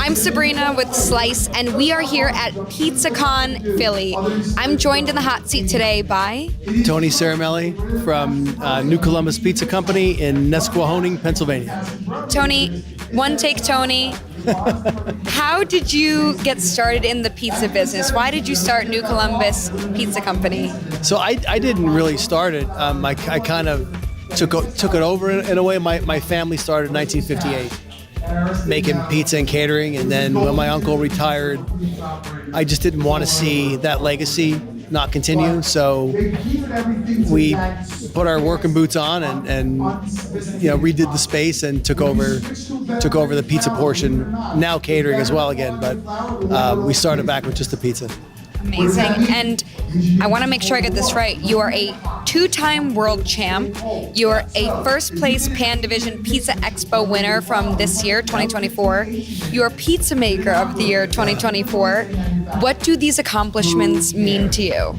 I'm Sabrina with Slice, and we are here at PizzaCon Philly. I'm joined in the hot seat today by Tony Cerimele from New Columbus Pizza Company in Nesquehoning, Pennsylvania. Tony. One take, Tony. How did you get started in the pizza business? Why did you start New Columbus Pizza Company? So I didn't really start it. I kind of took it over in a way. My family started in 1958. Making pizza and catering, and then when my uncle retired, I just didn't want to see that legacy not continue. So we put our working boots on and redid the space and took over the pizza portion. Now catering as well again, but we started back with just the pizza. Amazing. And I want to make sure I get this right. You are a two-time world champ. You are a first-place Pan Division Pizza Expo winner from this year, 2024. You are Pizza Maker of the Year, 2024. What do these accomplishments mean to you?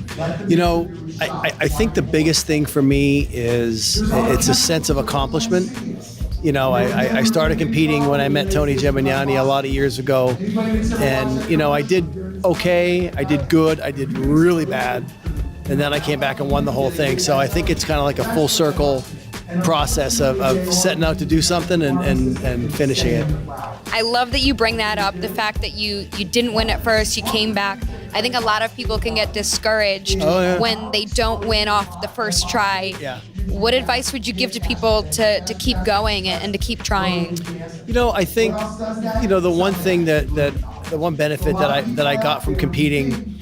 You know, I think the biggest thing for me is it's a sense of accomplishment. You know, I started competing when I met Tony Gemignani a lot of years ago, and I did okay, I did good, I did really bad, and then I came back and won the whole thing. So I think it's kind of like a full circle process of setting out to do something and finishing it. I love that you bring that up, the fact that you didn't win at first, you came back. I think a lot of people can get discouraged when they don't win off the first try. Yeah. What advice would you give to people to keep going and to keep trying? I think, the one thing the one benefit that I got from competing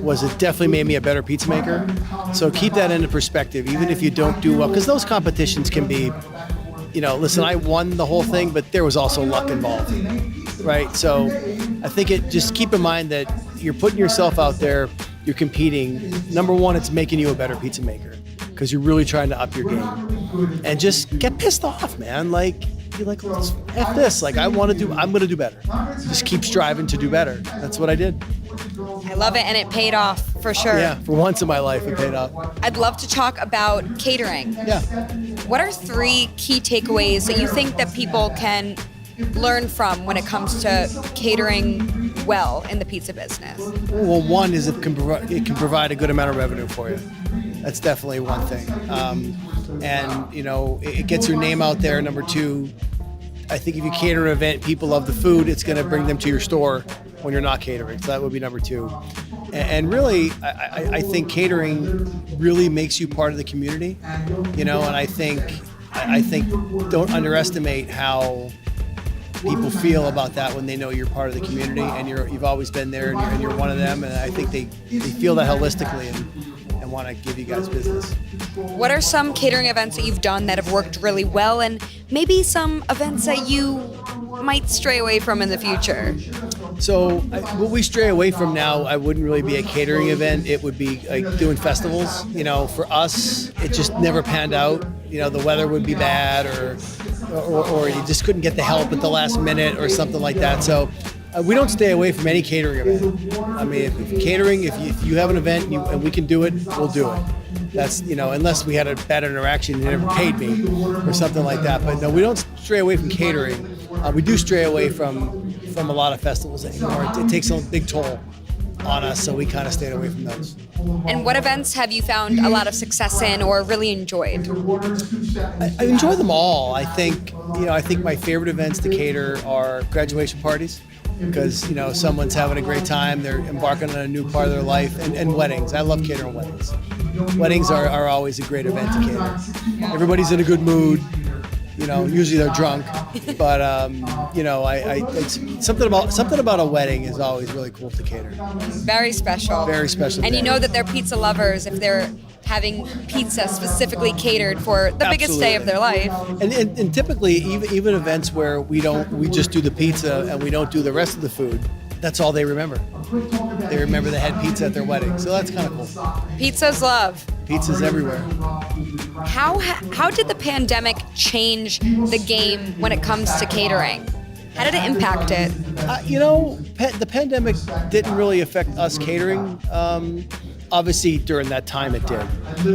was it definitely made me a better pizza maker. So keep that into perspective, even if you don't do well, because those competitions can be, listen, I won the whole thing, but there was also luck involved, right? So I think just keep in mind that you're putting yourself out there, you're competing. Number one, it's making you a better pizza maker because you're really trying to up your game. And just get pissed off, man. Be like, let's F this. I'm going to do better. Just keep striving to do better. That's what I did. I love it, and it paid off for sure. Yeah, for once in my life, it paid off. I'd love to talk about catering. Yeah. What are 3 key takeaways that you think that people can learn from when it comes to catering well in the pizza business? Well, one is it can provide a good amount of revenue for you. That's definitely one thing. It gets your name out there. Number 2, I think if you cater an event, people love the food, it's going to bring them to your store when you're not catering. So that would be number 2. And really, I think catering really makes you part of the community, and I think don't underestimate how people feel about that when they know you're part of the community and you've always been there and you're one of them. And I think they feel that holistically and want to give you guys business. What are some catering events that you've done that have worked really well, and maybe some events that you might stray away from in the future? So what we stray away from now, I wouldn't really be a catering event. It would be like doing festivals. For us, it just never panned out. The weather would be bad or you just couldn't get the help at the last minute or something like that. So we don't stay away from any catering event. I mean, if you have an event and we can do it, we'll do it. That's, unless we had a bad interaction and you never paid me or something like that. But no, we don't stray away from catering. We do stray away from a lot of festivals anymore. It takes a big toll on us, so we kind of stayed away from those. And what events have you found a lot of success in or really enjoyed? I enjoy them all. I think my favorite events to cater are graduation parties, because someone's having a great time, they're embarking on a new part of their life, and weddings. I love catering weddings. Weddings are always a great event to cater. Everybody's in a good mood. Usually they're drunk, but it's something about a wedding is always really cool to cater. Very special. Very special. And that they're pizza lovers if they're having pizza specifically catered for the biggest day of their life. And typically, even events where we just do the pizza and we don't do the rest of the food, that's all they remember. They remember they had pizza at their wedding, so that's kind of cool. Pizza's love. Pizza's everywhere. How did the pandemic change the game when it comes to catering? How did it impact it? The pandemic didn't really affect us catering. Obviously, during that time it did.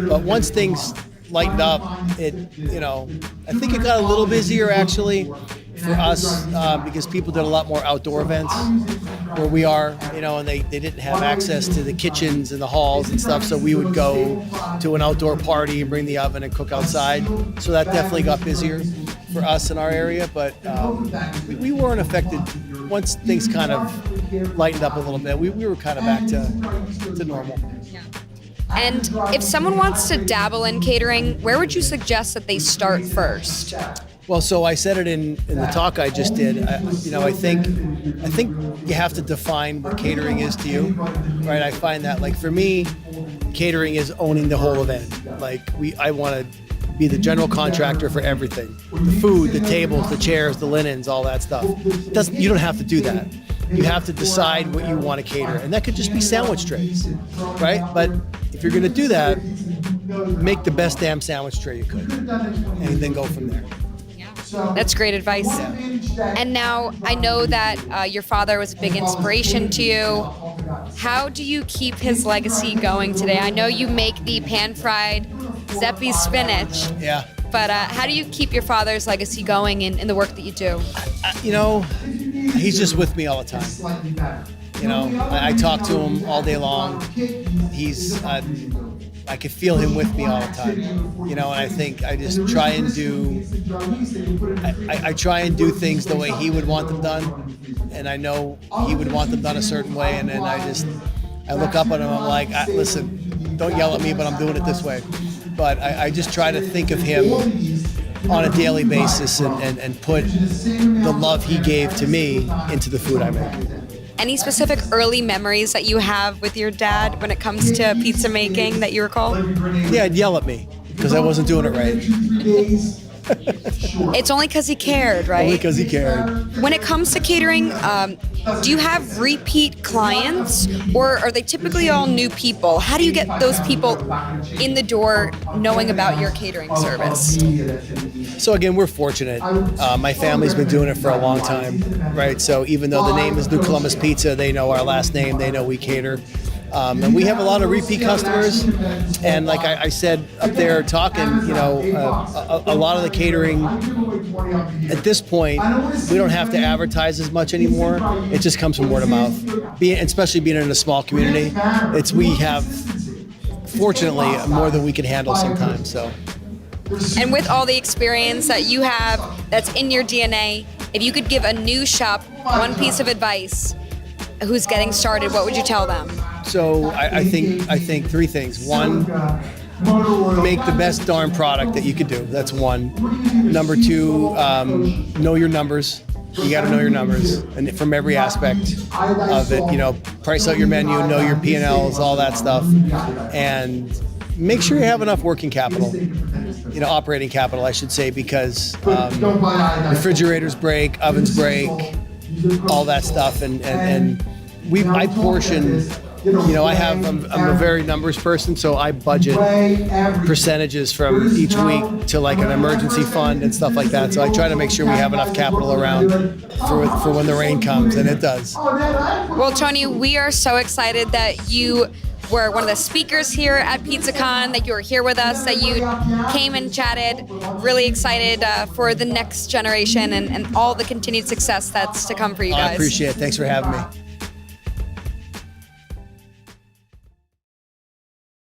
But once things lightened up, I think it got a little busier actually. for us, because people did a lot more outdoor events where we are, and they didn't have access to the kitchens and the halls and stuff. So we would go to an outdoor party and bring the oven and cook outside. So that definitely got busier for us in our area. But we weren't affected once things kind of lightened up a little bit. We were kind of back to normal. And if someone wants to dabble in catering, where would you suggest that they start first? Well, so I said it in the talk I just did. I think you have to define what catering is to you, right? I find that, like, for me, catering is owning the whole event. Like, I want to be the general contractor for everything: the food, the tables, the chairs, the linens, all that stuff. You don't have to do that. You have to decide what you want to cater, and that could just be sandwich trays, right? But if you're going to do that, make the best damn sandwich tray you could, and then go from there. That's great advice. And now I know that your father was a big inspiration to you. How do you keep his legacy going today? I know you make the pan-fried Zeppi spinach. Yeah. But how do you keep your father's legacy going in the work that you do? He's just with me all the time. I talk to him all day long. I can feel him with me all the time. And I think I just try and do. I try and do things the way he would want them done, and I know he would want them done a certain way. And then I look up at him. I'm like, listen, don't yell at me, but I'm doing it this way. But I just try to think of him on a daily basis and put the love he gave to me into the food I make. Any specific early memories that you have with your dad when it comes to pizza making that you recall? Yeah, he'd yell at me because I wasn't doing it right. It's only because he cared, right? Only because he cared. When it comes to catering, do you have repeat clients, or are they typically all new people? How do you get those people in the door knowing about your catering service? So again, we're fortunate. My family's been doing it for a long time, right? So even though the name is New Columbus Pizza, they know our last name, they know we cater. And we have a lot of repeat customers, and like I said up there talking, a lot of the catering at this point, we don't have to advertise as much anymore. It just comes from word of mouth. Especially being in a small community, we have, fortunately, more than we can handle sometimes. So. And with all the experience that you have, that's in your DNA, if you could give a new shop one piece of advice who's getting started, what would you tell them? So I think three things. One, make the best darn product that you could do. That's one. Number two, know your numbers. You got to know your numbers, and from every aspect of it. Price out your menu, know your P&Ls, all that stuff, and make sure you have enough working capital. Operating capital, I should say, because refrigerators break, ovens break, all that stuff, and I portion. I'm a very numbers person, so I budget percentages from each week to like an emergency fund and stuff like that. So I try to make sure we have enough capital around for when the rain comes, and it does. Well, Tony, we are so excited that you were one of the speakers here at PizzaCon, that you were here with us, that you came and chatted. Really excited for the next generation and all the continued success that's to come for you guys. I appreciate it. Thanks for having me.